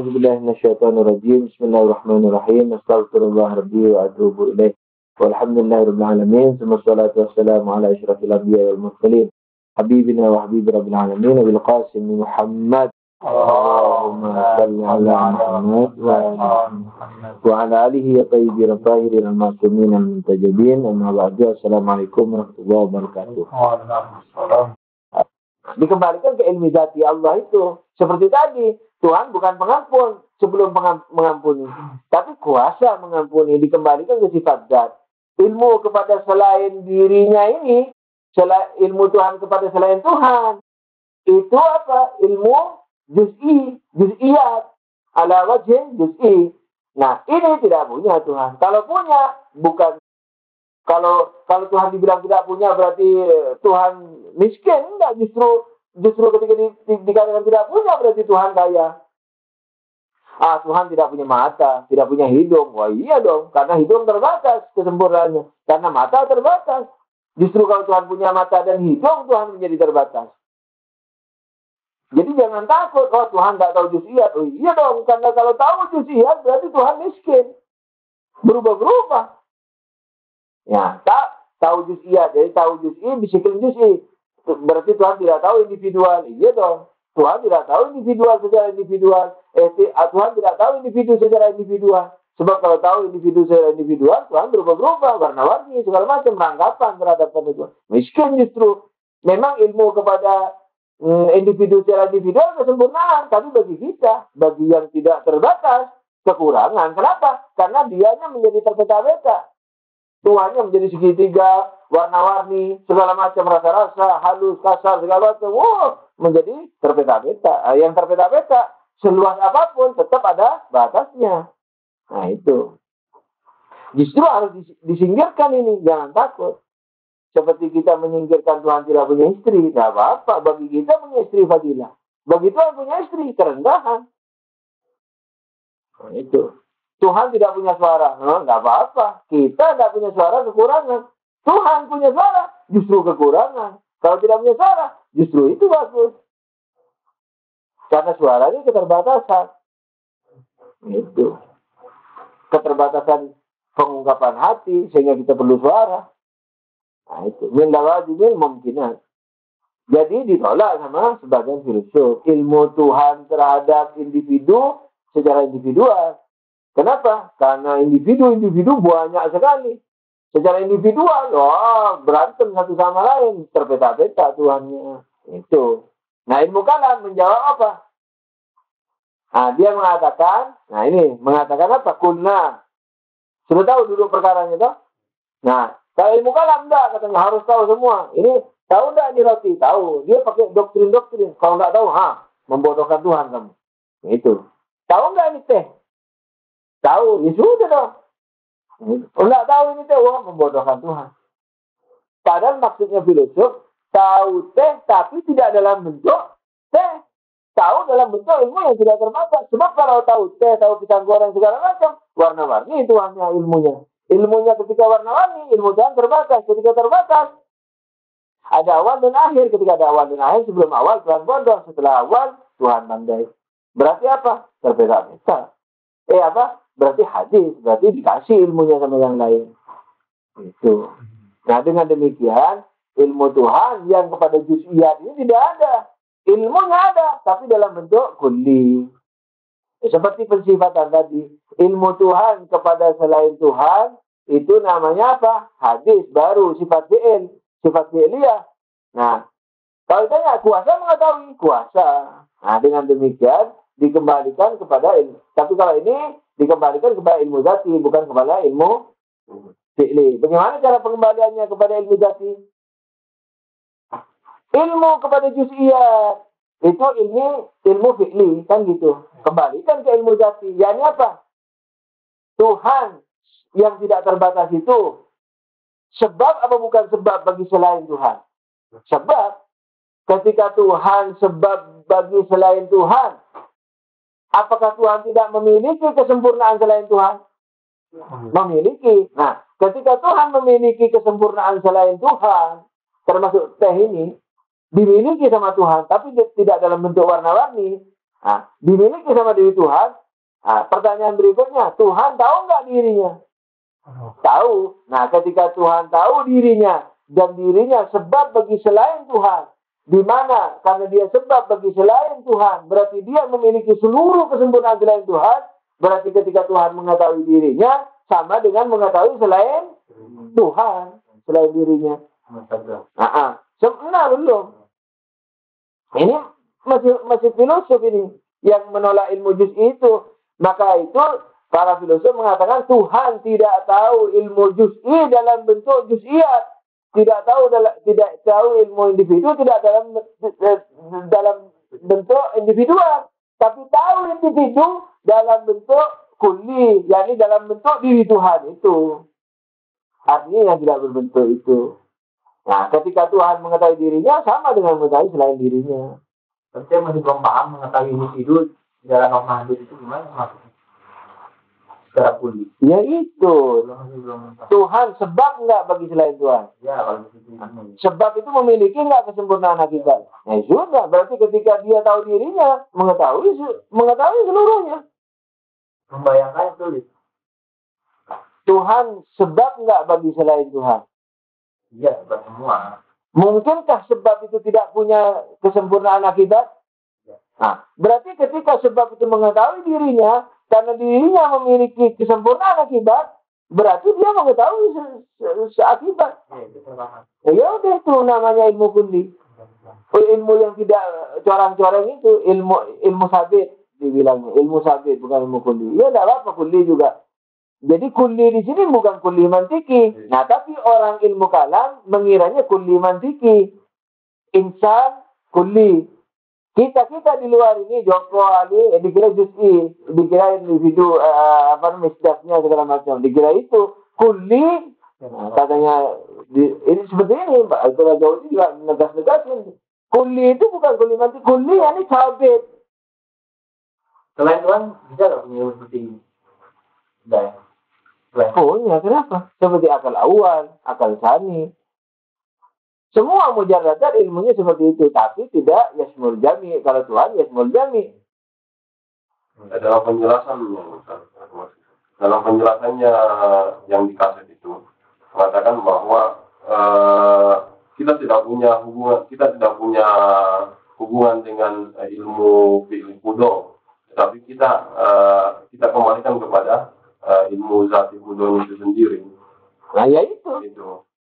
A'udzubillahi minasyaitonirrajim. Bismillahirrahmanirrahim. Astaghfirullah rabbi wa atubu ilaih. Walhamdulillahirabbil alamin. Wassalatu wassalamu ala asyrafil anbiya'i wal mursalin. Habibina wa habibi rabbil alamin Abil Qasim Muhammad. Allahumma salli ala Muhammad wa ala alihi at-tayyibin at-tahirin al-ma'sumin al-muntajabin. Amma ba'du. Assalamualaikum warahmatullahi wabarakatuh. Dikembalikan ke ilmu zati Allah itu seperti tadi. Tuhan bukan pengampun sebelum mengampuni, tapi kuasa mengampuni. Dikembalikan ke sifat zat. Ilmu kepada selain dirinya ini, ilmu Tuhan kepada selain Tuhan, itu apa? Ilmu juz'iyat, ala wajhin juz'i. Nah, ini tidak punya Tuhan. Kalau punya, bukan. Kalau Tuhan dibilang tidak punya, berarti Tuhan miskin. Enggak, justru ketika dikatakan tidak punya, berarti Tuhan kaya. Tuhan tidak punya mata, tidak punya hidung. Wah iya dong, karena hidung terbatas kesempurnaannya. Karena mata terbatas. Justru kalau Tuhan punya mata dan hidung, Tuhan menjadi terbatas. Jadi jangan takut, Tuhan tidak tahu juz'iyat. Oh iya dong, karena kalau tahu juz'iyat, berarti Tuhan miskin. Berubah-berubah. Ya, tahu juz'iyat. Jadi tahu juz'i, bisikin juz'i. Berarti Tuhan tidak tahu individual. Iya dong. Tuhan tidak tahu individual secara individual. Tuhan tidak tahu individu secara individual. Sebab kalau tahu individu secara individual, Tuhan berubah-ubah, warna-warni, segala macam, rangkapan terhadap Tuhan. Miskin justru. Memang ilmu kepada individu secara individual kesempurnaan. Tapi bagi kita, bagi yang tidak terbatas, kekurangan. Kenapa? Karena dianya menjadi terpeta-peta. Tuhannya menjadi segitiga, warna-warni, segala macam, rasa-rasa, halus, kasar, segala macam. Menjadi terpeta-peta. Yang terpeta-peta, seluas apapun, tetap ada batasnya. Nah, itu. Justru harus disingkirkan ini. Jangan takut. Seperti kita menyingkirkan Tuhan tidak punya istri. Tidak apa-apa. Bagi kita punya istri fadilah. Bagi Tuhan punya istri, kerendahan. Nah, itu. Tuhan tidak punya suara. Nggak apa-apa. Kita tidak punya suara, kekurangan. Tuhan punya suara, justru kekurangan. Kalau tidak punya suara, justru itu bagus. Karena suaranya keterbatasan. Itu. Keterbatasan pengungkapan hati, sehingga kita perlu suara. Nah itu. Min lawazimil mumkinat. Jadi ditolak sama sebagian filsuf. Ilmu Tuhan terhadap individu secara individual. Kenapa? Karena individu banyak sekali. Secara individual, berantem satu sama lain. Terpeta-peta Tuhannya. Itu. Nah, ilmu kalam menjawab apa? Dia mengatakan, mengatakan apa? Kulna. Sudah tahu dulu perkaranya itu? Nah, kalau ilmu kalam enggak, katanya harus tahu semua. Ini tahu enggak ini roti? Tahu. Dia pakai doktrin-doktrin. Kalau enggak tahu, membodohkan Tuhan kamu. Itu. Tahu enggak ini teh? Tahu, ya sudah dong. Enggak tahu ini teh, membodohkan Tuhan. Padahal maksudnya filosof, tahu teh, tapi tidak dalam bentuk teh. Tahu dalam bentuk ilmu yang tidak terbatas. Sebab kalau tahu teh, tahu pisang goreng segala macam, warna-warni itu hanya ilmunya. Ilmunya ketika warna-warni, ilmu Tuhan terbatas. Ketika terbatas, ada awal dan akhir. Ketika ada awal dan akhir, sebelum awal Tuhan bodoh, setelah awal Tuhan pandai. Berarti apa? Terbeda-beda. Berarti hadis, berarti dikasih ilmunya sama yang lain. Itu. Nah, dengan demikian, ilmu Tuhan yang kepada juz'iyat ini tidak ada. Ilmunya ada, tapi dalam bentuk kulli. Seperti pensifatan tadi. Ilmu Tuhan kepada selain Tuhan, itu namanya apa? Hadis baru, sifat fi'il. Sifat fi'liyah. Nah, kalau ditanya, kuasa mengetahui? Kuasa. Nah, dengan demikian, dikembalikan kepada ilmu. Tapi kalau ini, dikembalikan kepada ilmu zati, bukan kepada ilmu fi'li. Bagaimana cara pengembaliannya kepada ilmu zati? Ilmu kepada juz'iyat. Itu ilmu fi'li, kan gitu. Kembalikan ke ilmu zati. Yakni apa? Tuhan yang tidak terbatas itu sebab apa bukan sebab bagi selain Tuhan? Sebab. Ketika Tuhan sebab bagi selain Tuhan, apakah Tuhan tidak memiliki kesempurnaan selain Tuhan? Memiliki. Nah, ketika Tuhan memiliki kesempurnaan selain Tuhan, termasuk teh ini, dimiliki sama Tuhan, tapi tidak dalam bentuk warna-warni, Nah, dimiliki sama diri Tuhan. Nah, pertanyaan berikutnya, Tuhan tahu nggak dirinya? Tahu. Nah, ketika Tuhan tahu dirinya dan dirinya sebab bagi selain Tuhan, di mana karena dia sebab bagi selain Tuhan, berarti dia memiliki seluruh kesempurnaan selain Tuhan. Berarti ketika Tuhan mengetahui dirinya sama dengan mengetahui selain Tuhan, selain dirinya. Nah, belum. Ini masih filosof ini yang menolak ilmu juz'i itu. Maka itu para filosof mengatakan Tuhan tidak tahu ilmu juz'i dalam bentuk juz'iyat, tidak tahu ilmu individu tidak dalam bentuk individual, tapi tahu individu dalam bentuk kulli, yakni dalam bentuk diri Tuhan itu. Artinya yang tidak berbentuk itu. Nah, ketika Tuhan mengetahui dirinya sama dengan mengetahui selain dirinya. Tapi saya masih belum paham mengetahui individu dalam norma hadis itu gimana maksudnya? Secara kulli. Ya itu. Tuhan sebab enggak bagi selain Tuhan? Ya, kalau begitu. Sebab itu memiliki enggak kesempurnaan hakikat? Ya sudah, berarti ketika dia tahu dirinya, mengetahui seluruhnya. Membayangkan sulit. Tuhan sebab enggak bagi selain Tuhan? Iya, sebab semua. Mungkinkah sebab itu tidak punya kesempurnaan akibat? Nah, berarti ketika sebab itu mengetahui dirinya, karena dirinya memiliki kesempurnaan akibat, berarti dia mengetahui seakibat. Ya udah, itu namanya ilmu kulli. Ilmu yang tidak corang-corang itu ilmu sabit dibilangnya, ilmu sabit bukan ilmu kulli. Ya tidak apa-apa, kulli juga. Jadi kulli di sini bukan kulli mantiki. Nah, tapi orang ilmu kalam mengiranya kulli mantiki. Insan kulli. Kita di luar ini Joko Ali dikira juz'i, dikira individu misdaknya segala macam. Dikira itu kulli. Nah, katanya ini seperti ini, Pak. Itulah jauh ini juga negas-negasin. Kulli itu bukan kulli mantiki. Kulli ini sabit. Selain Tuhan bisa nggak punya seperti ini? Tidak. Punya, kenapa? Seperti akal awal, akal sani. Semua mujarradat ilmunya seperti itu, tapi tidak yasmul jami. Kalau Tuhan yasmul jami. Dalam penjelasannya yang di kaset itu mengatakan bahwa kita tidak punya hubungan dengan ilmu fi'il kudo, tetapi kita kembalikan kepada ilmu zat kudo itu sendiri. Nah, ya itu.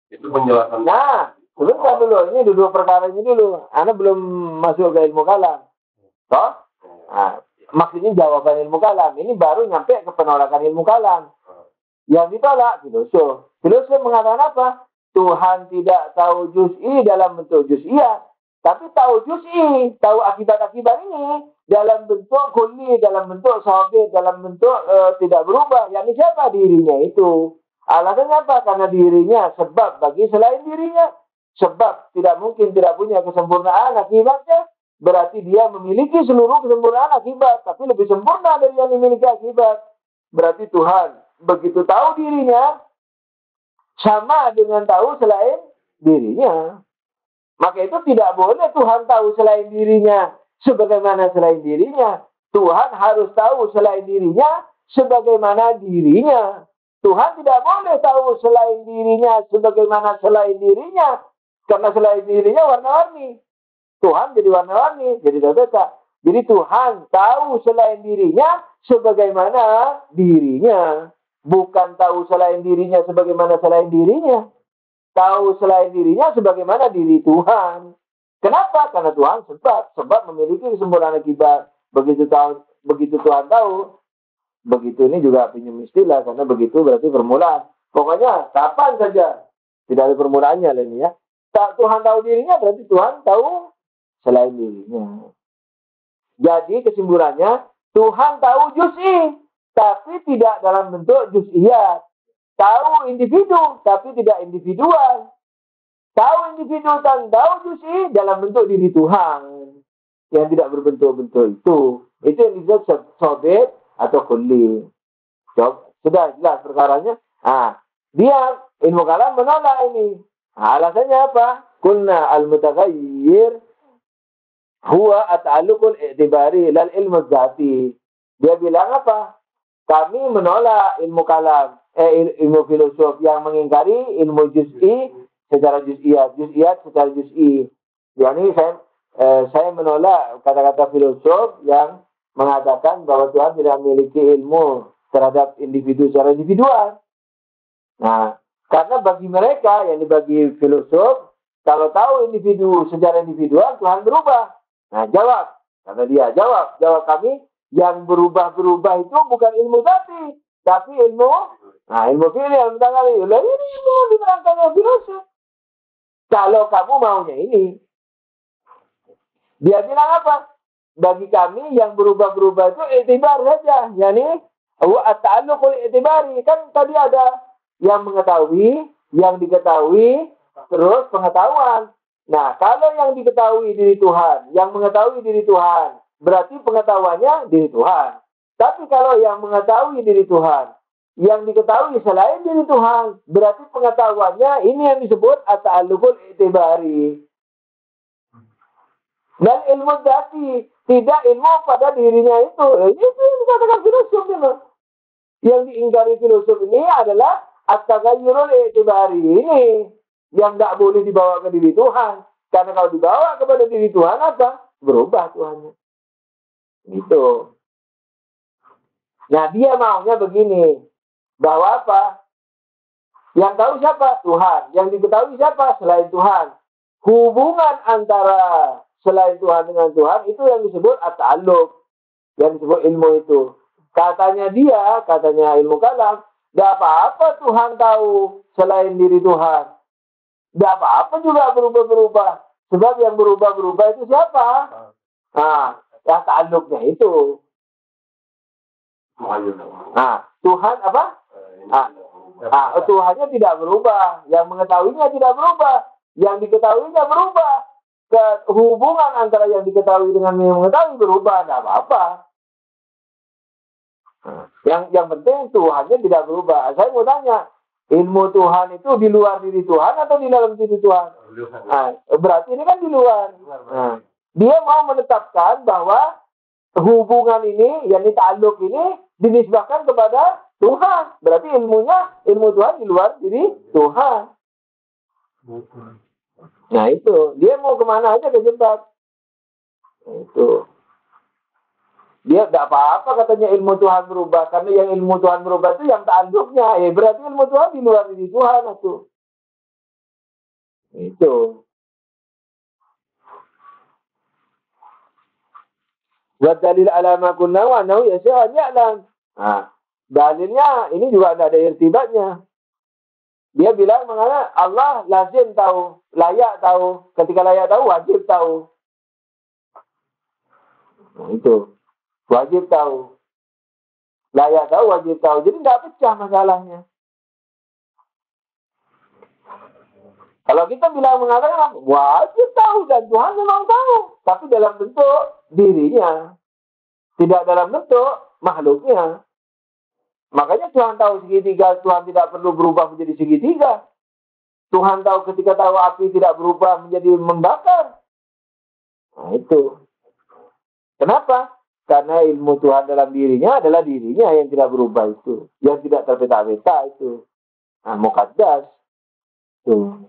Itu penjelasan. Nah, sebentar dulu, ini dua perkara ini dulu. Anda belum masuk ke ilmu kalam. Toh? Nah, maksudnya jawaban ilmu kalam. Ini baru nyampe ke penolakan ilmu kalam. Yang ditolak filosof. Filosof mengatakan apa? Tuhan tidak tahu juz'i dalam bentuk juz'iyah, tapi tahu juz'i, tahu akibat-akibat ini dalam bentuk kulli, dalam bentuk sabit, dalam bentuk tidak berubah. Yang siapa? Dirinya itu. Alasannya apa? Karena dirinya sebab bagi selain dirinya. Sebab tidak mungkin tidak punya kesempurnaan akibatnya. Berarti dia memiliki seluruh kesempurnaan akibat, tapi lebih sempurna dari yang dimiliki akibat. Berarti Tuhan begitu tahu dirinya sama dengan tahu selain dirinya. Maka itu tidak boleh Tuhan tahu selain dirinya sebagaimana selain dirinya. Tuhan harus tahu selain dirinya sebagaimana dirinya. Tuhan tidak boleh tahu selain dirinya sebagaimana selain dirinya. Karena selain dirinya warna-warni. Tuhan jadi warna-warni, jadi beda. Jadi Tuhan tahu selain dirinya sebagaimana dirinya. Bukan tahu selain dirinya sebagaimana selain dirinya. Tahu selain dirinya sebagaimana diri Tuhan. Kenapa? Karena Tuhan sebab memiliki kesempurnaan akibat. Begitu Tuhan tahu, begitu ini juga pinjam istilah, karena begitu berarti permulaan. Pokoknya kapan saja tidak ada permulaannya ini ya. Tuhan tahu dirinya berarti Tuhan tahu selain dirinya. Jadi kesimpulannya Tuhan tahu juz'i, tapi tidak dalam bentuk juz'iyat. Tahu individu, tapi tidak individual. Tahu individu dan tahu juz'i dalam bentuk diri Tuhan yang tidak berbentuk-bentuk itu. Itu yang disebut sabit atau kulli. Sudah jelas perkaranya. Dia ilmu kalam menolak ini. Alasannya apa? Kulna al-mutaghayyir Huwa at-ta'alluqul i'tibari lal ilmu dzati. Dia bilang apa? Kami menolak ilmu kalam, ilmu filosof yang mengingkari ilmu juz'i secara juz'iyat secara juz'i. Yani saya menolak kata-kata filosof yang mengatakan bahwa Tuhan tidak memiliki ilmu terhadap individu secara individual. Nah, karena bagi mereka, yang bagi filosof, kalau tahu individu secara individual, Tuhan berubah. Nah, kata dia, jawab kami, yang berubah-berubah itu bukan ilmu tapi ilmu fikih yang ditangani. Lah ini ilmu diterangkan oleh filosof. Kalau kamu maunya ini, dia bilang apa? Bagi kami yang berubah-berubah itu i'tibar saja. Yani at-ta'alluqul i'tibari. Kan tadi ada yang mengetahui, yang diketahui, terus pengetahuan. Nah, kalau yang diketahui diri Tuhan, yang mengetahui diri Tuhan, berarti pengetahuannya diri Tuhan. Tapi kalau yang mengetahui diri Tuhan, yang diketahui selain diri Tuhan, berarti pengetahuannya ini yang disebut at-ta'alluqul i'tibari. Dan ilmu dzati, tidak ilmu pada dirinya itu. Itu yang dikatakan filosof itu. Yang diingkari filosof ini adalah at-taghayyurul i'tibari ini. Yang tidak boleh dibawa ke diri Tuhan. Karena kalau dibawa kepada diri Tuhan apa? Berubah Tuhannya. Gitu. Nah, dia maunya begini. Bahwa apa? Yang tahu siapa? Tuhan. Yang diketahui siapa? Selain Tuhan. Hubungan antara selain Tuhan dengan Tuhan itu yang disebut at-ta'alluq. Yang disebut ilmu itu. Katanya ilmu kalam, tidak apa-apa Tuhan tahu selain diri Tuhan. Tidak apa-apa juga berubah-berubah. Sebab yang berubah-berubah itu siapa? Nah, yang ta'alluqnya itu. Nah, Tuhan apa? Tuhannya tidak berubah. Yang mengetahuinya tidak berubah. Yang diketahuinya berubah. Hubungan antara yang diketahui dengan yang mengetahui berubah. Tidak apa-apa. Yang penting Tuhannya tidak berubah. Saya mau tanya, ilmu Tuhan itu di luar diri Tuhan atau di dalam diri Tuhan? Nah, berarti ini kan di luar. Nah, dia mau menetapkan bahwa hubungan ini, yakni ta'alluq ini, dinisbahkan kepada Tuhan. Berarti ilmu Tuhan di luar diri Tuhan. Nah itu, dia mau kemana aja kejebak. Itu. Dia tidak apa-apa katanya ilmu Tuhan berubah. Karena yang ilmu Tuhan berubah itu yang ta'alluqnya. Berarti ilmu Tuhan di luar diri Tuhan itu. Itu. Wa dalil ala ma kunna wa annahu yas'a ya'lam. Nah, dalilnya ini juga ada irtibatnya. Dia bilang mengatakan Allah lazim tahu, layak tahu. Ketika layak tahu, wajib tahu. Nah, itu. Wajib tahu. Layak tahu, wajib tahu. Jadi tidak pecah masalahnya. Kalau kita bilang mengatakan wajib tahu dan Tuhan memang tahu, tapi dalam bentuk dirinya, tidak dalam bentuk makhluknya. Makanya Tuhan tahu segitiga, Tuhan tidak perlu berubah menjadi segitiga. Tuhan tahu ketika tahu api tidak berubah menjadi membakar. Nah itu. Kenapa? Karena ilmu Tuhan dalam dirinya adalah dirinya yang tidak berubah itu, yang tidak terbeta-beta itu. Nah, muqaddas. Tuh.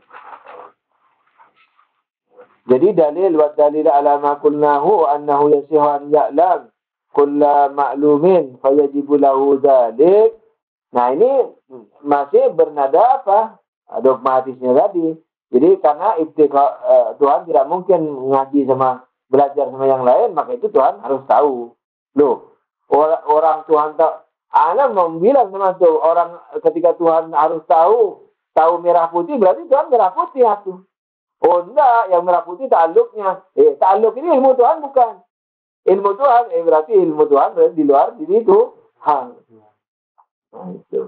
Jadi dalil wa dalil ala ma qulnahu annahu yasihu an ya'lam kulla ma'lumin fayajibu lahu dzalik. Nah, ini masih bernada apa? Dogmatisnya tadi. Jadi karena Tuhan tidak mungkin ngaji sama belajar sama yang lain, maka itu Tuhan harus tahu. Loh, orang Tuhan tahu. Ana mau bilang sama tuh orang ketika Tuhan harus tahu merah putih berarti Tuhan merah putih atuh. Oh enggak, yang merah putih ta'alluqnya. Ta'alluq ini ilmu Tuhan bukan. Ilmu Tuhan, berarti ilmu Tuhan berarti di luar diri Tuhan. Nah, itu.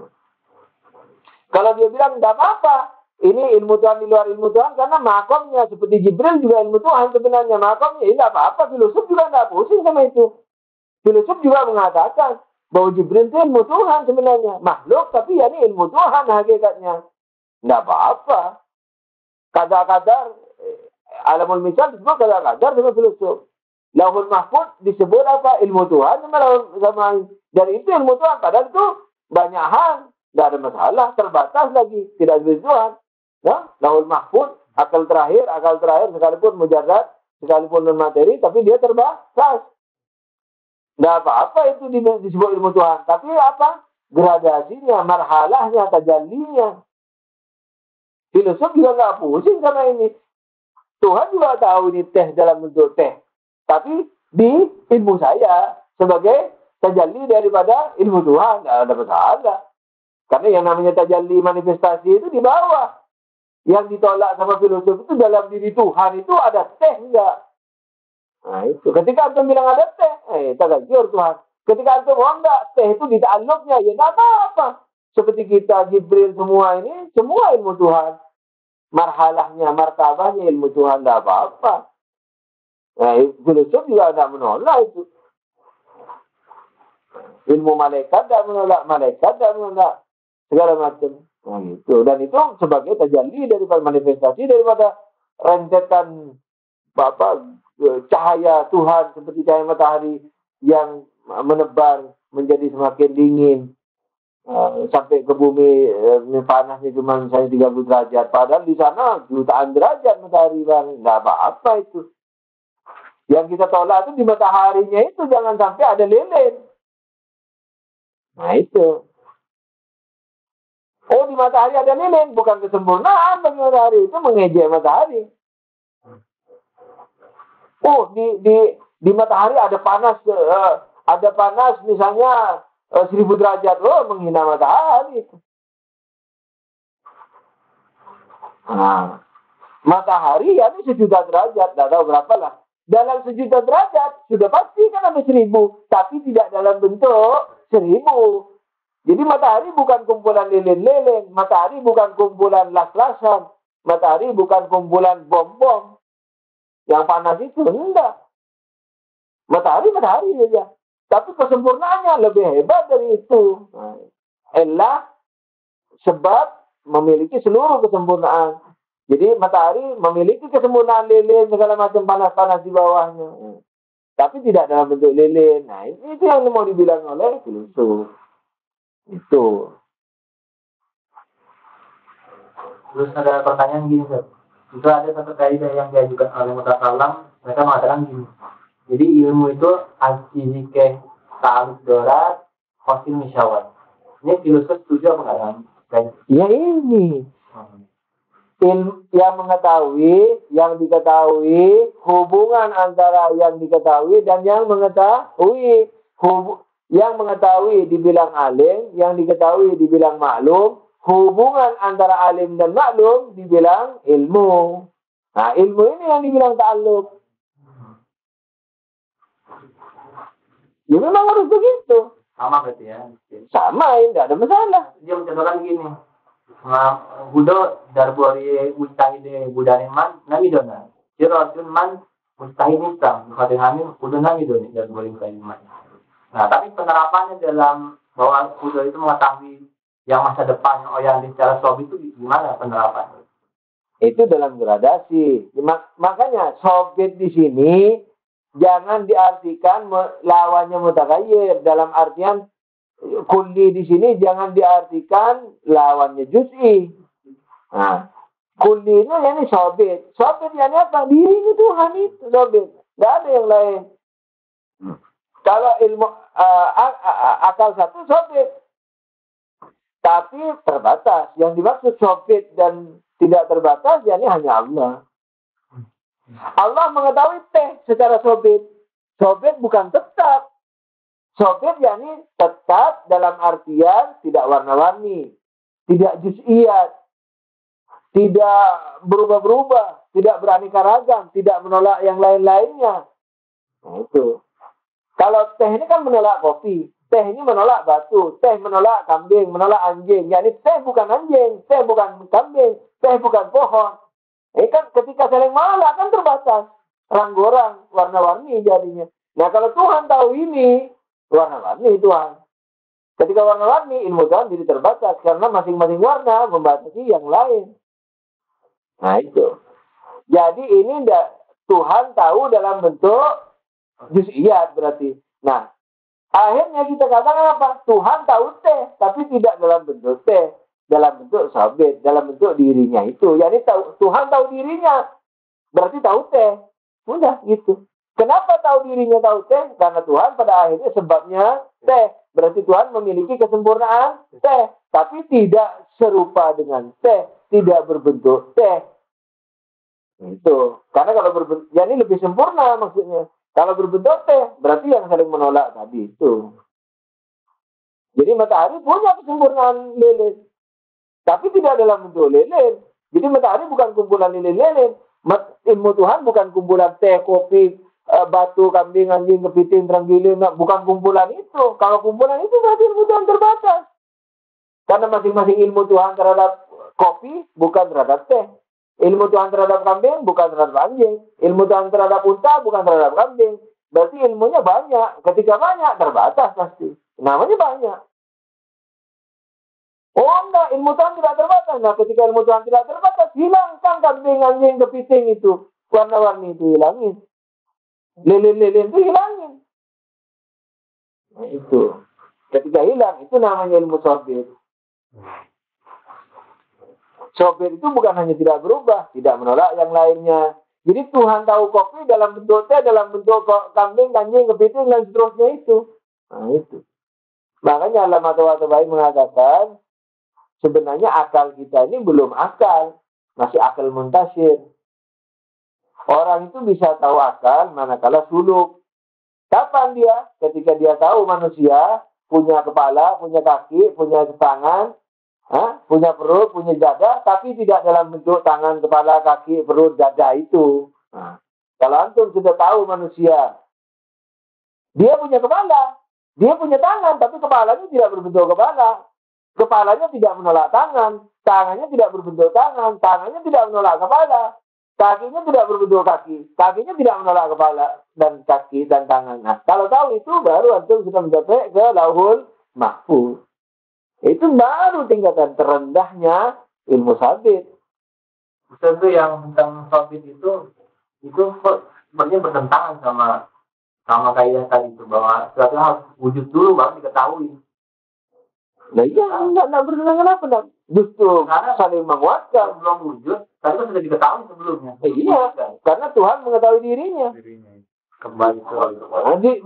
Kalau dia bilang tidak apa-apa, ini ilmu Tuhan di luar ilmu Tuhan karena makomnya seperti Jibril juga ilmu Tuhan sebenarnya makomnya. Ini tidak apa-apa, filosof juga tidak pusing sama itu. Filosof juga mengatakan bahwa Jibril itu ilmu Tuhan sebenarnya. Makhluk, tapi ya ini ilmu Tuhan hakikatnya. Tidak apa-apa. Kadar-kadar, alamul misal disebut kadar-kadar sama filosof. Lauhul Mahfuz disebut apa? Ilmu Tuhan sama dari itu ilmu Tuhan. Padahal itu banyak hal, tidak ada masalah, terbatas lagi, tidak ada Tuhan. Ya, Lauhul Mahfuz, akal terakhir sekalipun mujarrad, sekalipun non materi, tapi dia terbatas. Tidak apa-apa itu disebut ilmu Tuhan. Tapi apa? Gradasinya, marhalahnya, tajallinya. Filosof juga nggak pusing sama ini. Tuhan juga tahu ini teh dalam bentuk teh. Tapi di ilmu saya sebagai tajalli daripada ilmu Tuhan, tidak ada masalah. Karena yang namanya tajalli manifestasi itu di bawah. Yang ditolak sama filosof itu dalam diri Tuhan itu ada teh enggak? Nah itu. Ketika antum bilang ada teh, tagajur Tuhan. Ketika antum enggak, teh itu di ta'alluqnya, ya tidak apa-apa. Seperti kita, Jibril semua ini, semua ilmu Tuhan. Marhalahnya, martabahnya ilmu Tuhan, tidak apa-apa. Nah, filosof juga tidak menolak itu. Ilmu malaikat tidak menolak, segala macam. Nah, itu. Dan itu sebagai tajalli daripada manifestasi daripada rentetan cahaya Tuhan seperti cahaya matahari yang menebar menjadi semakin dingin. Sampai ke bumi panasnya cuma 30 derajat. Padahal di sana jutaan derajat matahari bang. Tidak apa-apa itu. Yang kita tolak itu di mataharinya itu jangan sampai ada lilin. Nah itu. Oh di matahari ada lilin, bukan kesempurnaan bagi matahari, itu mengejek matahari. Oh di matahari ada panas misalnya 1000 derajat, menghina matahari. Nah, matahari ya ini 1 juta derajat, tidak tahu berapa lah. Dalam 1 juta derajat sudah pasti kan ada 1000, tapi tidak dalam bentuk 1000. Jadi matahari bukan kumpulan lilin-lilin, matahari bukan kumpulan las-lasan, matahari bukan kumpulan bom-bom yang panas itu, enggak. Matahari saja. Tapi kesempurnaannya lebih hebat dari itu. Allah sebab memiliki seluruh kesempurnaan. Jadi matahari memiliki kesempurnaan lilin, segala macam panas-panas di bawahnya. Tapi tidak dalam bentuk lilin. Nah, itu yang mau dibilang oleh filsuf. Itu. Terus ada pertanyaan gini, Sir. Itu ada satu kaidah yang diajukan oleh mutakallam, mereka mengatakan gini. Jadi ilmu itu al-fizike ta'aluk dorat khosil misyawat. Ini filosof setuju apa enggak? Ya ini. Yang mengetahui, yang diketahui, hubungan antara yang diketahui dan yang mengetahui. Yang mengetahui dibilang alim, yang diketahui dibilang maklum. Hubungan antara alim dan maklum dibilang ilmu. Nah, ilmu ini yang dibilang ta'alluq. Ya memang harus begitu. Sama berarti ya? Sama, tidak ada masalah. Dia mencontohkan gini. Budo darbori mustahide budane man nami dona. Jirasun man mustahid Islam. Khatin hamil budo nami dona darbori mustahid man. Nah, tapi penerapannya dalam bahwa budo itu mengetahui yang masa depan yang secara sobi itu gimana penerapannya? Itu dalam gradasi. Makanya sobit di sini jangan diartikan lawannya mutaghayyir, dalam artian kulli di sini jangan diartikan lawannya juz'i. Nah, kulli ini sobit. Sobit ini apa? Diri ini Tuhan itu sobit. Tidak ada yang lain. Kalau ilmu akal satu sobit, tapi terbatas. Yang dimaksud sobit dan tidak terbatas, yakni hanya Allah. Allah mengetahui teh secara sobit. Sobit bukan tetap. Sobit yakni tetap dalam artian tidak warna-warni, tidak juz'iyat, tidak berubah-berubah, tidak beraneka ragam, tidak menolak yang lain-lainnya. Nah, itu. Kalau teh ini kan menolak kopi, teh ini menolak batu, teh menolak kambing, menolak anjing. Yakni teh bukan anjing, teh bukan kambing, teh bukan pohon. Ini kan ketika saling menolak kan terbatas. Rang-gorang, warna-warni jadinya. Nah kalau Tuhan tahu ini, warna-warni Tuhan. Ketika warna-warni, ilmu Tuhan jadi terbatas. Karena masing-masing warna membatasi yang lain. Nah itu. Jadi ini Tuhan tahu dalam bentuk Juz'iyat berarti. Nah, akhirnya kita katakan apa? Tuhan tahu T, tapi tidak dalam bentuk T, dalam bentuk sabit, dalam bentuk dirinya itu. Jadi Tuhan tahu dirinya, berarti tahu T. Udah gitu. Kenapa tahu dirinya tahu T? Karena Tuhan pada akhirnya sebabnya T. Berarti Tuhan memiliki kesempurnaan T. Tapi tidak serupa dengan T. Tidak berbentuk T. Itu. Karena kalau berbentuk, jadi lebih sempurna maksudnya. Kalau berbentuk T, berarti yang saling menolak tadi itu. Jadi matahari punya kesempurnaan lilin. Tapi tidak dalam bentuk lilin. Jadi matahari bukan kumpulan lilin-lilin. Ilmu Tuhan bukan kumpulan teh, kopi, batu, kambing, anjing, kepiting, terenggiling, bukan kumpulan itu. Kalau kumpulan itu berarti ilmu Tuhan terbatas. Karena masing-masing ilmu Tuhan terhadap kopi bukan terhadap teh. Ilmu Tuhan terhadap kambing bukan terhadap anjing. Ilmu Tuhan terhadap unta bukan terhadap kambing. Berarti ilmunya banyak. Ketika banyak terbatas pasti. Namanya banyak. Oh enggak, ilmu Tuhan tidak terbatas. Nah ketika ilmu Tuhan tidak terbatas, hilangkan kambing, anjing, kepiting itu. Warna-warni itu hilangin. Lilin-lilin itu hilangin. Nah, itu. Ketika hilang, itu namanya ilmu sobir. Sobir itu bukan hanya tidak berubah, tidak menolak yang lainnya. Jadi Tuhan tahu kopi dalam bentuk teh, dalam bentuk kambing, anjing, kepiting, dan seterusnya itu. Nah itu. Makanya Allamatul Tabai mengatakan, sebenarnya akal kita ini belum akal. Masih akal muntasir. Orang itu bisa tahu akal manakala suluk. Kapan dia? Ketika dia tahu manusia punya kepala, punya kaki, punya tangan, punya perut, punya dada, tapi tidak dalam bentuk tangan, kepala, kaki, perut, dada itu. Nah, kalau antum sudah tahu manusia, dia punya kepala, dia punya tangan, tapi kepalanya tidak berbentuk kepala. Kepalanya tidak menolak tangan, tangannya tidak berbentuk tangan, tangannya tidak menolak kepala. Kakinya tidak berbentuk kaki, kakinya tidak menolak kepala dan kaki dan tangan. Nah, kalau tahu itu baru antum sudah mencapai ke Lauhul Mahfuz. Itu baru tingkatan terendahnya ilmu sabit. Itu yang tentang sabit itu sebenarnya bertentangan sama kaidah tadi itu, bahwa sesuatu harus wujud dulu baru diketahui. Nah iya, enggak bertentangan apa? Justru Karena saling menguatkan. belum wujud, tapi kan sudah diketahui sebelumnya. Iya, karena Tuhan mengetahui dirinya. Kembali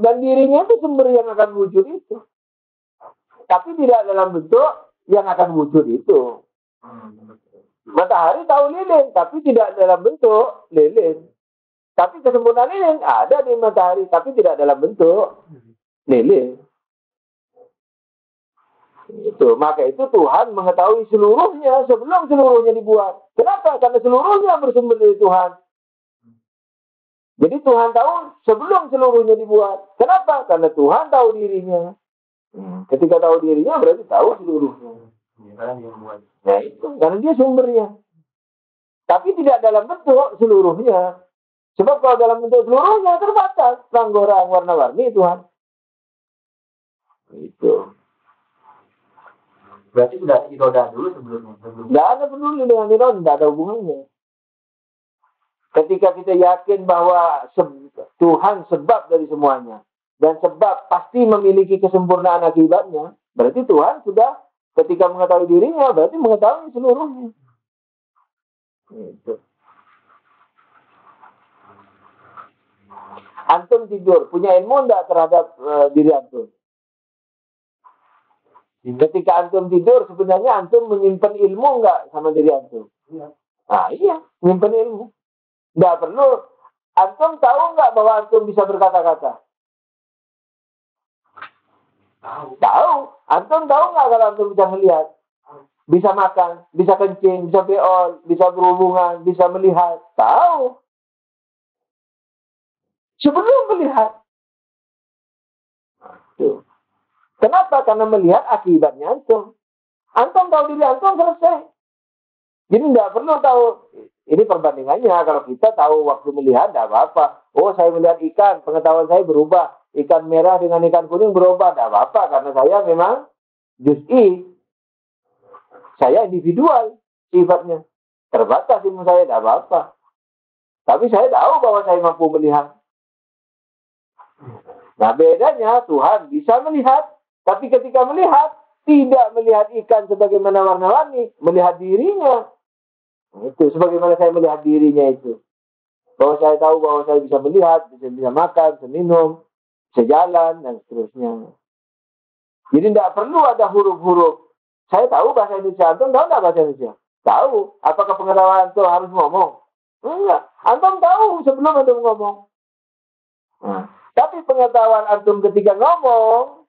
Dan dirinya itu sumber yang akan wujud itu. Tapi tidak dalam bentuk yang akan wujud itu. Matahari tahu lilin, tapi tidak dalam bentuk lilin. Tapi kesempurnaan lilin ada di matahari, tapi tidak dalam bentuk lilin. Itu, maka itu Tuhan mengetahui seluruhnya sebelum seluruhnya dibuat. Kenapa? Karena seluruhnya bersumber dari Tuhan. Jadi Tuhan tahu sebelum seluruhnya dibuat. Kenapa? Karena Tuhan tahu dirinya. Ketika tahu dirinya berarti tahu seluruhnya. Karena dia membuat. Nah itu, karena dia sumbernya. Tapi tidak dalam bentuk seluruhnya. Sebab kalau dalam bentuk seluruhnya terbatas. Ranggorang warna-warni Tuhan. Itu. Berarti sudah iroda dulu sebelumnya. Tidak ada peduli dengan iroda, tidak ada hubungannya. Ketika kita yakin bahwa Tuhan sebab dari semuanya. Dan sebab pasti memiliki kesempurnaan akibatnya. Berarti Tuhan sudah ketika mengetahui dirinya, berarti mengetahui seluruhnya. Itu. Antum tidur, punya ilmu enggak terhadap diri antum? Ketika antum tidur, sebenarnya antum menyimpan ilmu enggak sama diri antum? Iya. Nah, iya, menyimpan ilmu. Enggak perlu. Antum tahu enggak bahwa antum bisa berkata-kata? Tahu. Antum tahu enggak kalau antum bisa melihat? Bisa makan, bisa kencing, bisa beol, bisa berhubungan, bisa melihat. Tahu. Sebelum melihat. Tuh. Kenapa? Karena melihat akibatnya antum. Antum tahu diri antum selesai. Jadi tidak perlu tahu. Ini perbandingannya. Kalau kita tahu waktu melihat, tidak apa-apa. Oh, saya melihat ikan, pengetahuan saya berubah. Ikan merah dengan ikan kuning berubah, tidak apa-apa. Karena saya memang juz'i. Saya individual sifatnya. Terbatas ilmu saya, tidak apa-apa. Tapi saya tahu bahwa saya mampu melihat. Nah, bedanya Tuhan bisa melihat, tapi ketika melihat, tidak melihat ikan sebagaimana warna-warni, melihat dirinya. Itu sebagaimana saya melihat dirinya itu. Bahwa saya tahu bahwa saya bisa melihat, bisa makan, bisa minum, bisa jalan, dan seterusnya. Jadi tidak perlu ada huruf-huruf. Saya tahu bahasa Indonesia. Antum tahu tidak bahasa Indonesia? Tahu. Apakah pengetahuan itu harus ngomong? Enggak. Antum tahu sebelum antum ngomong. Nah, tapi pengetahuan antum ketika ngomong,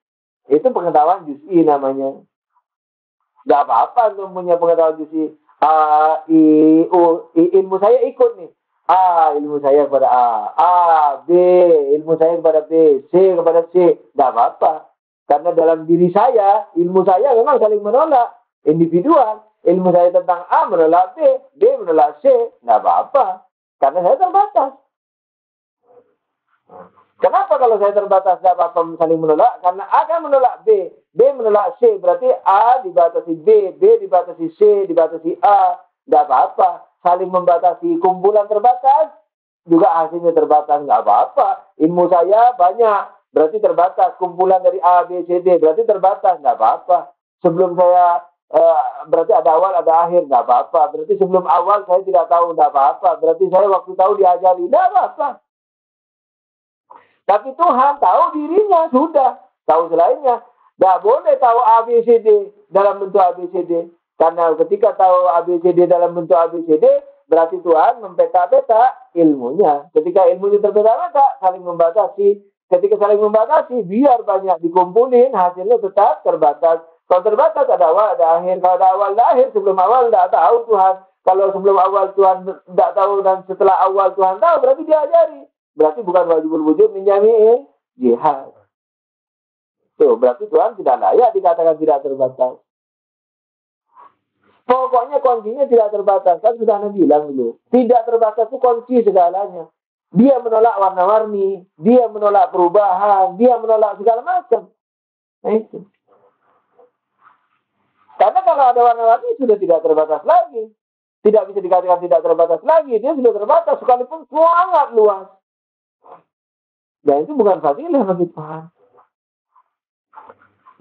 itu pengetahuan juz'i namanya. Gak apa-apa antum punya pengetahuan juz'i. A, I, U, ilmu saya ikut nih. A, ilmu saya kepada A. A, B, ilmu saya kepada B. C kepada C. Gak apa-apa. Karena dalam diri saya, ilmu saya memang saling menolak. Individual. Ilmu saya tentang A menolak B. B menolak C. Gak apa-apa. Karena saya terbatas. Kenapa kalau saya terbatas tidak apa-apa saling menolak? Karena A kan menolak B, B menolak C, berarti A dibatasi B, B dibatasi C, dibatasi A, tidak apa-apa. Saling membatasi, kumpulan terbatas, juga hasilnya terbatas, nggak apa-apa. Ilmu saya banyak, berarti terbatas. Kumpulan dari A, B, C, D, berarti terbatas, nggak apa-apa. Sebelum saya, berarti ada awal, ada akhir, nggak apa-apa. Berarti sebelum awal saya tidak tahu, nggak apa-apa. Berarti saya waktu tahu diajari, nggak apa-apa. Tapi Tuhan tahu dirinya, sudah. Tahu selainnya. Tidak boleh tahu A, B, C, D dalam bentuk A, B, C, D. Karena ketika tahu A, B, C, D dalam bentuk A, B, C, D, berarti Tuhan mempeta-peta ilmunya. Ketika ilmunya terpeta-peta, saling membatasi. Ketika saling membatasi, biar banyak dikumpulin, hasilnya tetap terbatas. Kalau terbatas, ada awal, ada akhir. Kalau ada awal, ada akhir. Sebelum awal, tidak tahu Tuhan. Kalau sebelum awal Tuhan tidak tahu, dan setelah awal Tuhan tahu, berarti diajari. Berarti bukan wajibul wujud menjami jihad. Tuh, berarti Tuhan tidak layak dikatakan tidak terbatas. Pokoknya kuncinya tidak terbatas. Kan sudah Anda bilang dulu. Tidak terbatas itu kunci segalanya. Dia menolak warna-warni, dia menolak perubahan, dia menolak segala macam. Nah itu. Karena kalau ada warna-warni sudah tidak terbatas lagi. Tidak bisa dikatakan tidak terbatas lagi. Dia sudah terbatas sekalipun sangat luas. Dan itu bukan fadilah bagi Tuhan.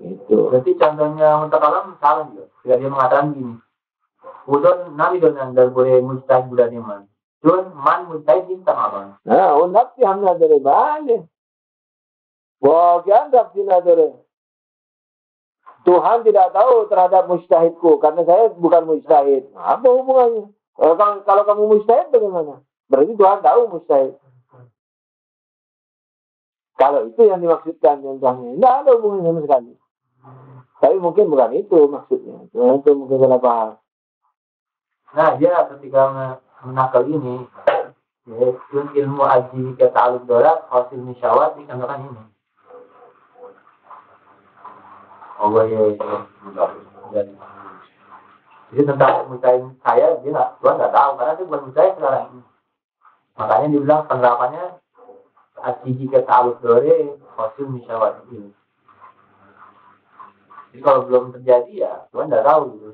Itu. Berarti contohnya untuk alam salah juga. Jika dia mengatakan gini, udon nabi donan dan boleh mustahil bulan iman. Don man mustahil bintang abang. Nah, undak si hamna dari balik. Bagian tak sina dari. Tuhan tidak tahu terhadap mustahidku karena saya bukan mustahid. Apa hubungannya? Kalau kamu mustahid bagaimana? Berarti Tuhan tahu mustahid. Kalau itu yang dimaksudkan contohnya, tidak ada hubungannya sama sekali. Tapi mungkin bukan itu maksudnya. Itu mungkin salah paham. Nah, dia ketika menakal ini, ya, ilmu aji ke ta'aluk dolat, hasil misyawat, dikatakan ini. Oh, ya. Jadi tentang mustahil saya, dia nggak tahu, karena itu bukan mustahil sekarang ini. Makanya dibilang penerapannya, aji ke ta'aluk dolat, hasil misyawat ini. Jadi kalau belum terjadi ya, Tuhan nggak tahu gitu.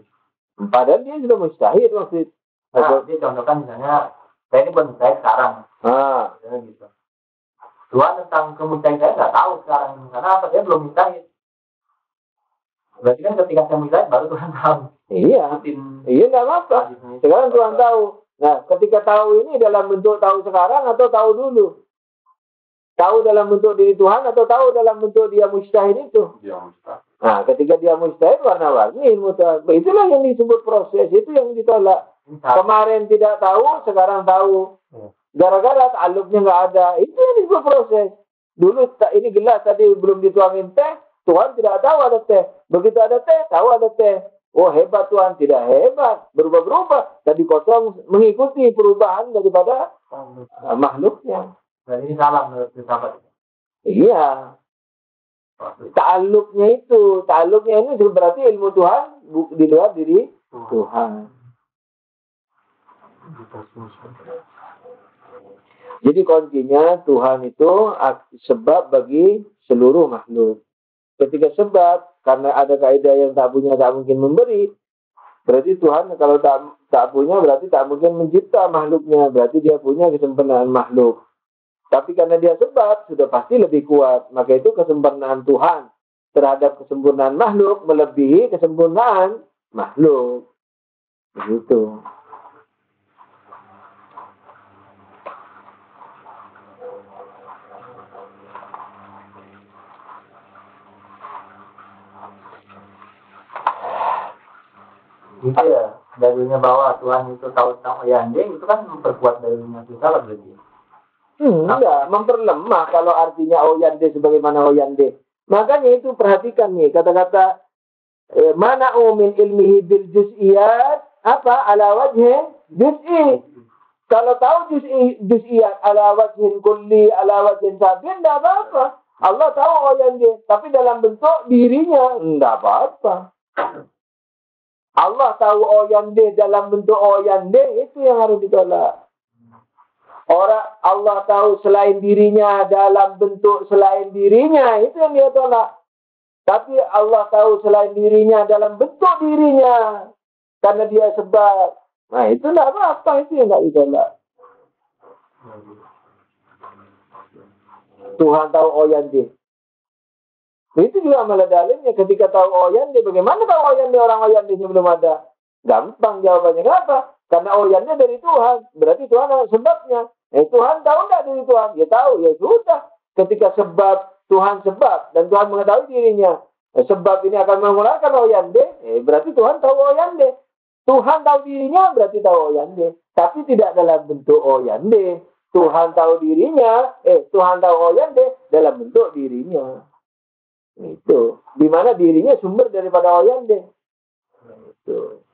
Padahal dia sudah mustahil maksud. Nah, dia contohkan misalnya, saya ini bukan mustahil sekarang. Misalnya gitu. Tuhan tentang kemustahilan saya nggak tahu sekarang. Karena apa? Dia belum mustahil. Berarti kan ketika saya mustahil, baru Tuhan tahu. Iya. Iya, nggak apa-apa. Sekarang Tuhan tahu. Nah, ketika tahu ini dalam bentuk tahu sekarang atau tahu dulu? Tahu dalam bentuk diri Tuhan atau tahu dalam bentuk dia mustahil itu? Dia mustahil. Nah, ketika dia mustahil warna-warni ilmu Tuhan. Itulah yang disebut proses, itu yang ditolak. Kemarin tidak tahu, sekarang tahu. Gara-gara ta'alluqnya nggak ada, itu yang disebut proses. Dulu ini gelas tadi belum dituangin teh, Tuhan tidak tahu ada teh. Begitu ada teh, tahu ada teh. Oh hebat Tuhan, tidak hebat, berubah-berubah. Tadi kosong mengikuti perubahan daripada makhluknya. Dan ini salah menurut filsafat. Iya. Ta'alluqnya ini berarti ilmu Tuhan di luar diri Tuhan. Jadi kuncinya Tuhan itu sebab bagi seluruh makhluk. Ketika sebab, karena ada kaidah yang tak punya tak mungkin memberi, berarti Tuhan kalau tak punya berarti tak mungkin mencipta makhluknya, berarti dia punya kesempurnaan makhluk. Tapi karena dia sebab, sudah pasti lebih kuat. Maka itu kesempurnaan Tuhan terhadap kesempurnaan makhluk melebihi kesempurnaan makhluk. Begitu. Gitu ya, dalilnya bahwa Tuhan itu tahu tentang Oyande, itu kan memperkuat dalilnya kita berarti. Enggak, memperlemah kalau artinya Oyande sebagaimana Oyande. Makanya itu perhatikan nih kata-kata mana min ilmihi bil juz'iyat apa ala wajhi juz'i. Kalau tahu juz'iyat ala wajhin kulli ala wajhin sabin enggak apa-apa. Allah tahu Oyande, tapi dalam bentuk dirinya enggak apa-apa. Allah tahu Oyande dalam bentuk Oyande, itu yang harus ditolak. Orang Allah tahu selain dirinya dalam bentuk selain dirinya, itu yang dia tolak. Tapi Allah tahu selain dirinya dalam bentuk dirinya, karena dia sebab. Nah itu tidak apa-apa, itu yang tidak ditolak. Tuhan tahu Oyande. Itu juga malah dalilnya ketika tahu Oyande. Bagaimana tahu Oyande, orang Oyande-nya belum ada? Gampang jawabannya. Kenapa? Karena Oyande dari Tuhan. Berarti Tuhan ada sebabnya. Tuhan tahu enggak dari Tuhan? Ya tahu. Ya sudah. Ketika sebab, Tuhan sebab. Dan Tuhan mengetahui dirinya. Sebab ini akan mengeluarkan Oyande. Berarti Tuhan tahu Oyande. Tuhan tahu dirinya berarti tahu Oyande. Tapi tidak dalam bentuk Oyande. Tuhan tahu dirinya. Tuhan tahu Oyande dalam bentuk dirinya. Itu. Di mana dirinya sumber daripada Oyande. Itu.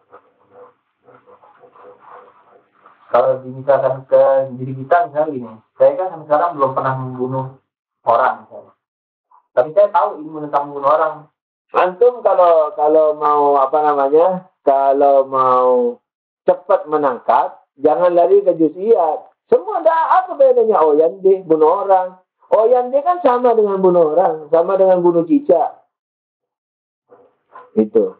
Kalau misalkan ke diri kita misalnya gini, saya kan sampai sekarang belum pernah membunuh orang misalnya. Tapi saya tahu ilmu tentang membunuh orang. Antum kalau mau kalau mau cepat menangkap, jangan lari ke juz'iyat. Semua ada apa bedanya Oyande, bunuh orang. Oyande kan sama dengan bunuh orang, sama dengan bunuh cicak. Itu.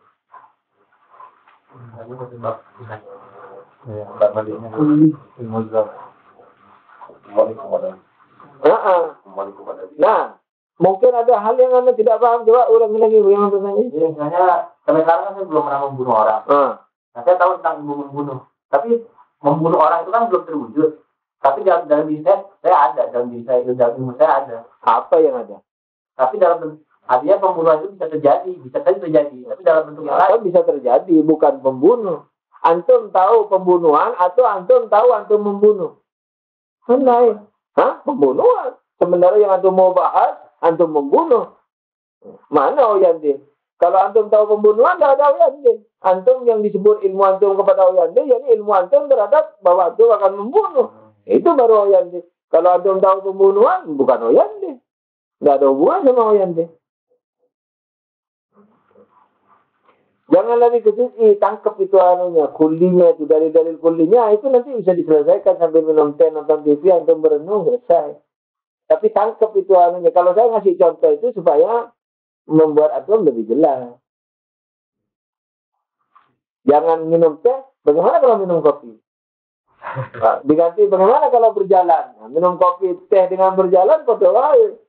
Nah, mungkin ada hal yang Anda tidak paham. Coba ulangi lagi bagaimana pertanyaannya. Iya, misalnya sampai sekarang kan saya belum pernah membunuh orang. Nah, saya tahu tentang ilmu membunuh. Tapi membunuh orang itu kan belum terwujud. Tapi dalam diri saya ada. Dalam diri saya, dalam ilmu saya ada. Apa yang ada? Tapi artinya pembunuhan itu bisa terjadi. Bisa saja terjadi. Tapi dalam bentuk yang lain. Bisa terjadi, bukan pembunuh. Antum tahu pembunuhan atau antum tahu antum membunuh? Kan lain. Pembunuhan. Sebenarnya yang antum mau bahas, antum membunuh. Mana Oyande? Kalau antum tahu pembunuhan, tidak ada Oyande. Antum yang disebut ilmu antum kepada Oyande, yakni ilmu antum terhadap bahwa antum akan membunuh. Itu baru Oyande. Kalau antum tahu pembunuhan, bukan Oyande. Tidak ada hubungan sama Oyande. Jangan lagi ke juz'i, tangkap itu anunya, kulinya itu, dari dalil kulinya, itu nanti bisa diselesaikan sambil minum teh, nonton TV, antum berenung, selesai. Tapi tangkap itu anunya. Kalau saya ngasih contoh itu supaya membuat antum lebih jelas. Jangan minum teh, bagaimana kalau minum kopi? Diganti bagaimana kalau berjalan? Minum kopi, teh dengan berjalan, kode lain.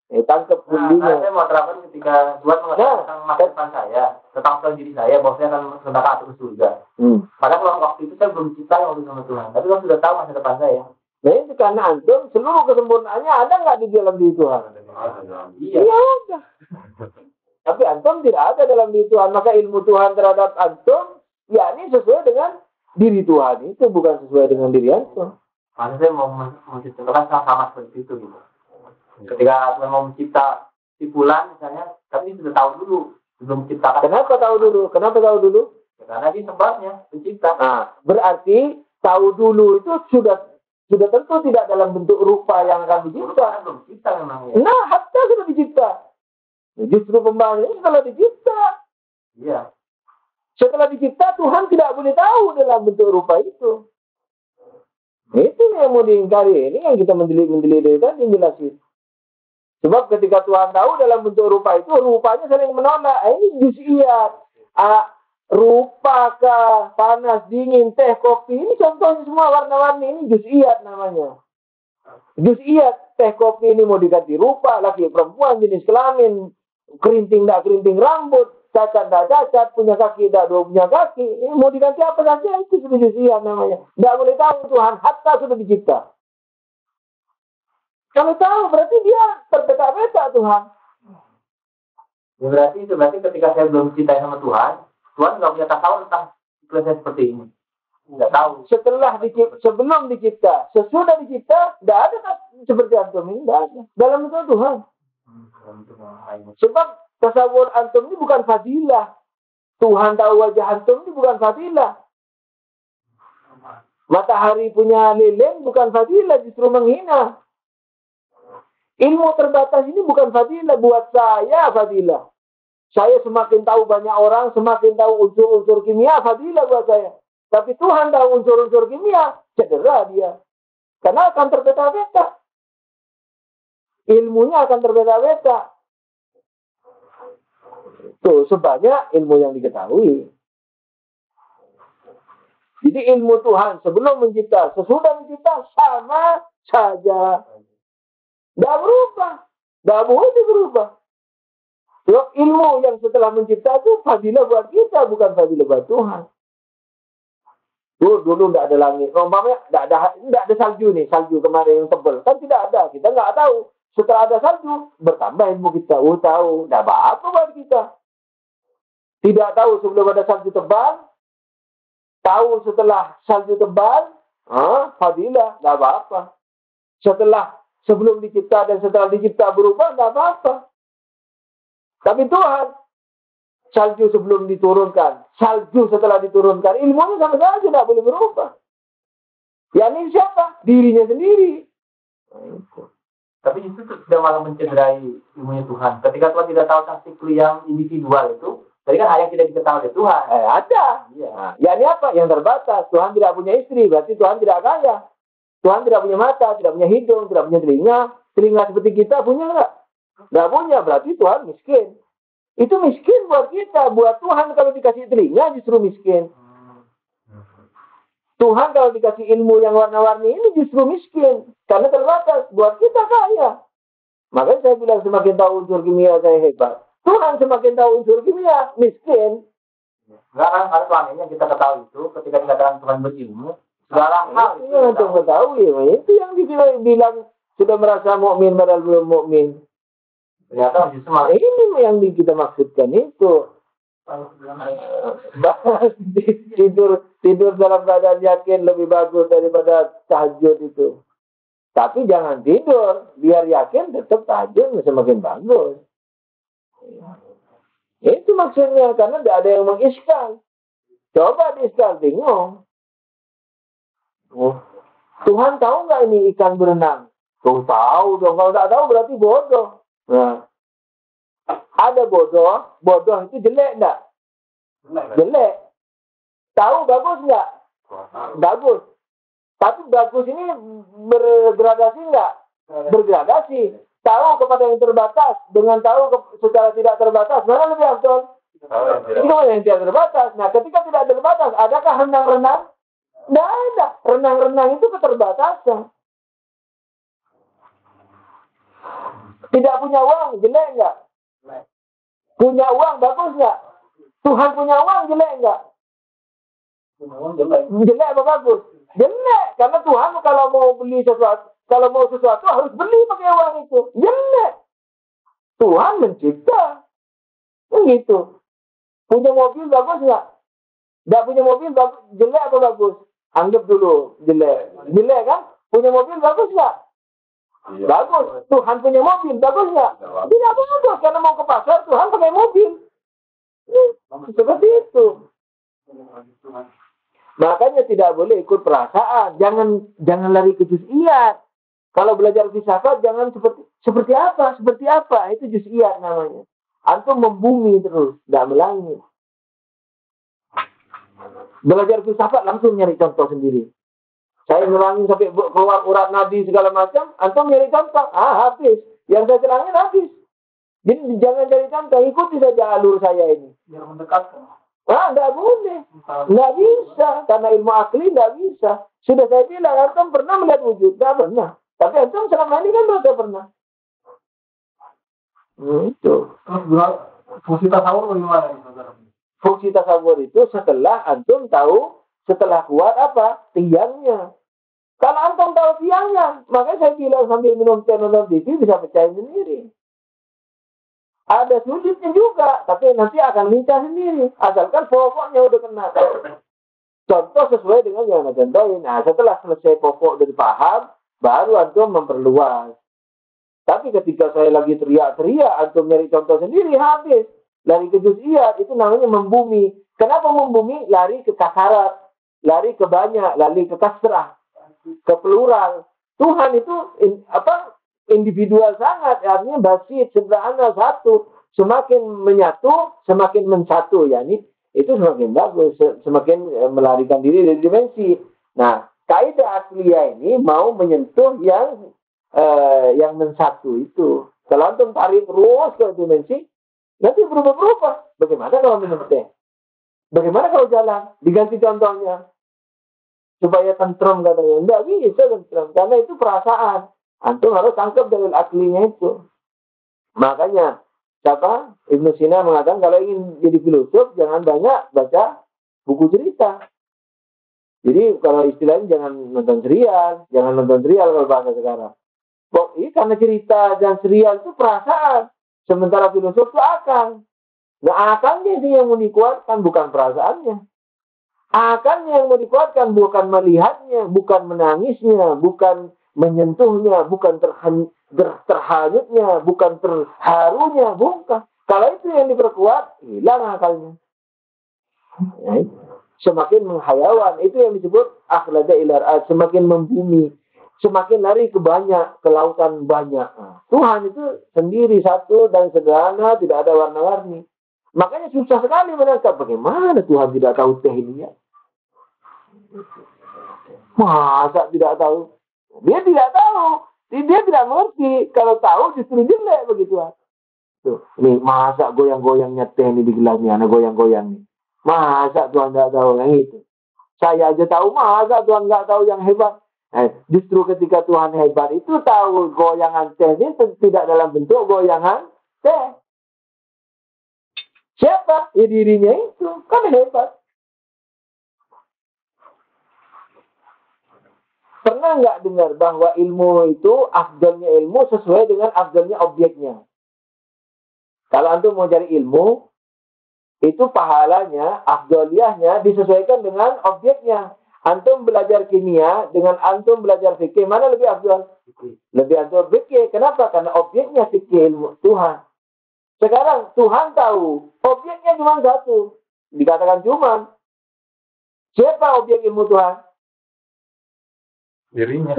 Tangkap kulinya. Saya mau terapkan ketika Tuhan mengatakan tentang masa depan saya, tentang diri saya, bahwa saya akan sedekah atau ke surga. Padahal waktu itu saya belum cinta waktu sama Tuhan, tapi kalau sudah tahu masa depan saya. Nah itu karena antum seluruh kesempurnaannya ada nggak di dalam diri Tuhan? Iya. Ada. Tapi antum tidak ada dalam diri Tuhan, maka ilmu Tuhan terhadap antum, ya ini sesuai dengan diri Tuhan itu, bukan sesuai dengan diri antum. Maka saya mau menciptakan sama seperti itu gitu. Ketika Tuhan mau mencipta si fulan misalnya, tapi dia sudah tahu dulu sebelum menciptakan. Kenapa tahu dulu? Ya, karena dia sebabnya pencipta. Berarti tahu dulu itu sudah tentu tidak dalam bentuk rupa yang akan dicipta. Belum dicipta memang ya. Nah, hatta sudah dicipta. Justru pembangunan setelah dicipta. Iya. Setelah dicipta Tuhan tidak boleh tahu dalam bentuk rupa itu. Itu yang mau diingkari. Ini yang kita mendelik dari tadi jelasin. Sebab ketika Tuhan tahu dalam bentuk rupa itu, rupanya saling menolak. Ini juz'iyat. Rupakah, panas, dingin, teh, kopi. Ini contohnya semua warna-warni. Ini juz'iyat namanya. Juz'iyat. teh kopi ini mau diganti rupa, laki perempuan, jenis kelamin, kerinting tidak kerinting rambut, cacat tidak cacat, punya kaki tidak punya kaki, ini mau diganti apa saja, itu kejujusian namanya. Tidak boleh tahu Tuhan, hatta sudah dicipta. Kalau tahu berarti dia terbeta-beta Tuhan. Ya berarti ketika saya belum cintai sama Tuhan nggak punya tasawur tentang proses seperti ini. Nggak tahu. Sebelum dicipta, sesudah dicipta, tidak ada seperti antum ini, tidak ada. Dalam itu Tuhan. Sebab tasawur antum ini bukan fadilah. Tuhan tahu wajah antum ini bukan fadilah. Matahari punya lilin bukan fadilah, justru menghina. Ilmu terbatas ini bukan fadilah, buat saya fadilah. Saya semakin tahu banyak orang, semakin tahu unsur-unsur kimia, fadilah buat saya. Tapi Tuhan tahu unsur-unsur kimia, cedera dia. Karena akan terbeta-beta. Ilmunya akan terbeta-beta. Tuh, sebanyak ilmu yang diketahui. Jadi ilmu Tuhan sebelum mencipta, sesudah mencipta, sama saja. Tidak berubah. Tidak boleh berubah. Ilmu yang setelah mencipta itu fadilah buat kita, bukan fadilah buat Tuhan. Dulu tidak ada langit. Umpamanya tidak ada salju nih, salju kemarin yang tebal. Kan tidak ada, kita nggak tahu. Setelah ada salju, bertambah ilmu kita. Tahu, tidak apa-apa buat kita. Tidak tahu sebelum ada salju tebal, tahu setelah salju tebal, fadilah, tidak apa-apa. Sebelum dicipta dan setelah dicipta berubah, tidak apa-apa. Tapi Tuhan, salju sebelum diturunkan, salju setelah diturunkan, ilmunya sama saja tidak boleh berubah. Yang ini siapa? Dirinya sendiri. Tapi itu sudah malah mencederai ilmunya Tuhan. Ketika Tuhan tidak tahu taktikul yang individual itu, tadi kan ada yang tidak diketahui oleh Tuhan. Ada. Ya. Ya ini apa? Yang terbatas. Tuhan tidak punya istri, berarti Tuhan tidak kaya. Tuhan tidak punya mata, tidak punya hidung, tidak punya telinga. Telinga seperti kita punya nggak? Nggak punya, berarti Tuhan miskin. Itu miskin buat kita. Buat Tuhan kalau dikasih telinga justru miskin. Tuhan kalau dikasih ilmu yang warna-warni ini justru miskin. Karena terbatas. Buat kita kaya. Makanya saya bilang semakin tahu unsur kimia saya hebat. Tuhan semakin tahu unsur kimia, miskin. Enggak kan, kalau selama ini yang kita ketahui itu, ketika dikatakan Tuhan berilmu, segala hal itu yang untuk mengetahui. Itu yang dibilang sudah merasa mukmin padahal belum mukmin. Ternyata justru ini yang kita maksudkan itu. tidur dalam keadaan yakin lebih bagus daripada tahajud itu. Tapi jangan tidur, biar yakin tetap tahajud semakin bagus. Itu maksudnya, karena tidak ada yang mengiskal. Coba diiskal, bingung. Tuhan tahu nggak ini ikan berenang? Tuh tahu dong. Kalau tidak tahu berarti bodoh. Nah, ada bodoh itu jelek nggak? Jelek. Tahu bagus nggak? Bagus. Tapi bagus ini bergradasi nggak? Bergradasi. Tahu kepada yang terbatas dengan tahu secara tidak terbatas, mana lebih afdol? Itu yang tidak terbatas. Nah, ketika tidak terbatas, adakah renang-renang? Tidak ada. Renang-renang itu keterbatasan. Tidak punya uang, jelek nggak? Punya uang, bagus nggak? Tuhan punya uang, jelek nggak? Jelek apa bagus? Jelek, karena Tuhan kalau mau beli sesuatu, kalau mau sesuatu harus beli pakai uang itu. Jelek. Tuhan mencipta. Begitu. Punya mobil bagus nggak? Tidak punya mobil jelek atau bagus? Anggap dulu jelek. Jelek kan? Punya mobil bagus nggak? Iya. Bagus. Tuhan punya mobil bagus nggak? Tidak bagus. Karena mau ke pasar Tuhan pakai mobil. Seperti itu. Makanya tidak boleh ikut perasaan. Jangan lari ke juz'iyat. Kalau belajar filsafat jangan seperti apa, itu juz'iyat namanya. Antum membumi terus, tidak melangit. Belajar filsafat langsung nyari contoh sendiri. Saya ngurangin sampai keluar urat nadi segala macam, antum nyari contoh, habis. Yang saya celangin habis. Jadi jangan cari contoh, ikuti saja alur saya ini. Biar mendekat. Tidak boleh. Tidak bisa. Karena ilmu akli tidak bisa. Sudah saya bilang, antum pernah melihat wujud? Tidak pernah. Tapi antum selama ini kan berarti pernah. Itu. Terus fungsi tasawur bagaimana? Fungsi tasawur itu setelah antum tahu, setelah kuat apa? Tiangnya. Kalau antum tahu tiangnya, makanya saya bilang sambil minum teh nonton TV bisa pecahin sendiri. Ada sujudnya juga, tapi nanti akan lincah sendiri. Asalkan pokoknya udah kena. Contoh sesuai dengan yang anda contohin. Nah, setelah selesai pokok dan paham, baru antum memperluas. Tapi ketika saya lagi teriak-teriak, antum nyari contoh sendiri, habis. Lari ke juz'iyat, itu namanya membumi. Kenapa membumi? Lari ke kasarat, lari ke banyak, lari ke kasrah, ke plural. Tuhan itu individual sangat, artinya basit, sederhana, satu. Semakin menyatu, semakin mensatu. Yani, itu semakin bagus, semakin melarikan diri dari dimensi. Nah, kaidah asliyah ini mau menyentuh yang mensatu itu. Kalau antum tarik terus ke dimensi, nanti berubah-ubah. Bagaimana kalau minum teh? Bagaimana kalau jalan? Diganti contohnya. Supaya tentram katanya. Tidak bisa tentram. Karena itu perasaan. Antum harus tangkap dalil aslinya itu. Makanya, siapa? Ibnu Sina mengatakan kalau ingin jadi filosof, jangan banyak baca buku cerita. Jadi kalau istilahnya jangan nonton serial. Jangan nonton serial kalau bahasa sekarang. Ini karena cerita dan serial itu perasaan. Sementara filosof itu akal. Nah akalnya itu yang mau dikuatkan, bukan perasaannya. Akalnya yang mau dikuatkan bukan melihatnya, bukan menangisnya, bukan menyentuhnya, bukan terhanyutnya, bukan terharunya, bukan. Kalau itu yang diperkuat, hilang akalnya. Ya, semakin menghayawan, itu yang disebut akhlada ilar, semakin membumi, semakin lari ke banyak, ke lautan banyak. Nah, Tuhan itu sendiri satu dan sederhana, tidak ada warna-warni. Makanya susah sekali menangkap bagaimana Tuhan tidak tahu tekniknya. Masa tidak tahu? Dia tidak tahu. Dia tidak mengerti. Kalau tahu justru jelek begitu. Tuh, nih masa goyang-goyangnya teh ini di gelasnya, ada goyang-goyang nih. Masa Tuhan tidak tahu yang itu? Saya aja tahu, masa Tuhan nggak tahu yang hebat? Justru ketika Tuhan hebat itu tahu goyangan teh ini tidak dalam bentuk goyangan teh. Siapa? Ya dirinya itu. Kan hebat. Pernah nggak dengar bahwa ilmu itu, afdalnya ilmu sesuai dengan afdalnya objeknya? Kalau antum mau cari ilmu, itu pahalanya, afdaliyahnya disesuaikan dengan objeknya. Antum belajar kimia dengan antum belajar fikih, mana lebih afdal? Lebih afdal fikih. Kenapa? Karena objeknya fikih ilmu Tuhan. Sekarang Tuhan tahu, objeknya cuma satu. Dikatakan cuma. Siapa objek ilmu Tuhan? Dirinya.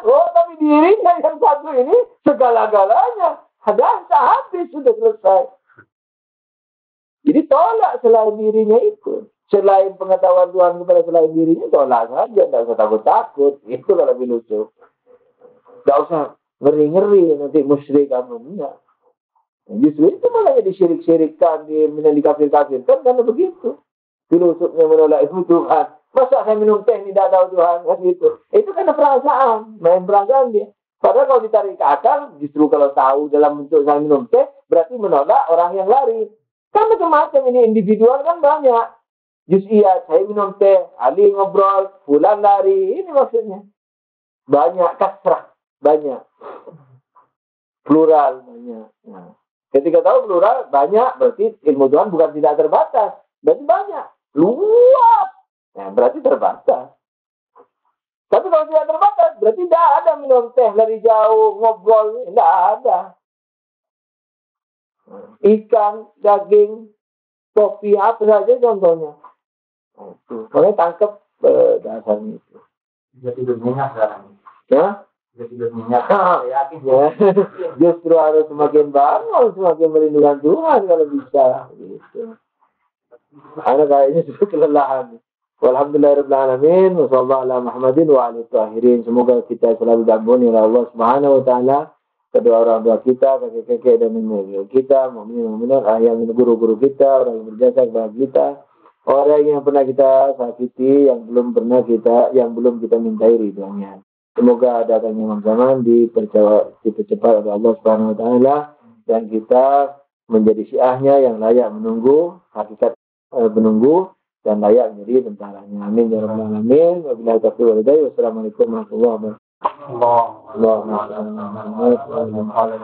Oh, tapi dirinya yang satu ini segala-galanya. Ada habis, sudah selesai. Jadi tolak selain dirinya itu. Selain pengetahuan Tuhan kepada selain dirinya, tolak saja. Tidak usah takut-takut. Itu kalau filosof. Tidak usah ngeri-ngeri nanti musyrik kamu. Enggak. Justru itu malah disyirik-syirikkan, dikafir-kafirkan karena begitu. Filosofnya menolak ilmu Tuhan. Masa saya minum teh tidak tahu Tuhan? Kan gitu. Itu karena perasaan. Main perasaan dia. Padahal kalau ditarik ke akal, justru kalau tahu dalam bentuk saya minum teh, berarti menolak orang yang lari. Kan macam-macam ini individual kan banyak. Juz'iyat, saya minum teh, Ali ngobrol, Fulan lari. Ini maksudnya. Banyak kasrah. Banyak. Plural banyak. Nah. Ketika tahu plural banyak, berarti ilmu Tuhan bukan tidak terbatas. Berarti banyak. Luas. Nah, berarti terbatas. Tapi kalau tidak terbatas, berarti tidak ada minum teh dari jauh, ngobrol. Tidak ada. Ikan, daging, kopi, apa saja contohnya. Makanya tangkap dasarnya itu. Bisa tidur nyenyak sekarang. Ya? Bisa tidur nyenyak. Yakin ya. Justru harus semakin bangun, semakin merindukan Tuhan kalau bisa. Gitu. Karena kayaknya sudah kelelahan. Walhamdulillahirrahmanirrahim. Wassallallahu ala Muhammadin wa alihi tahirin. Semoga kita selalu diampuni oleh Allah Subhanahu wa taala. Kedua orang tua kita, kakek-kakek dan nenek kita, mukminin-mukminat, yang guru-guru kita, orang yang berjasa kepada kita, orang yang pernah kita sakiti, yang belum kita mintai ridhonya. Semoga datangnya Imam Zaman dipercepat oleh Allah Subhanahu wa taala dan kita menjadi syiahnya yang layak menunggu hakikat menunggu dan layak menjadi tentaranya. Amin ya rabbal alamin. Wabillahi taufiq wal hidayah. Wassalamualaikum warahmatullahi wabarakatuh. Allah. Allahumma shalli ala Muhammad wa ala ali Muhammad.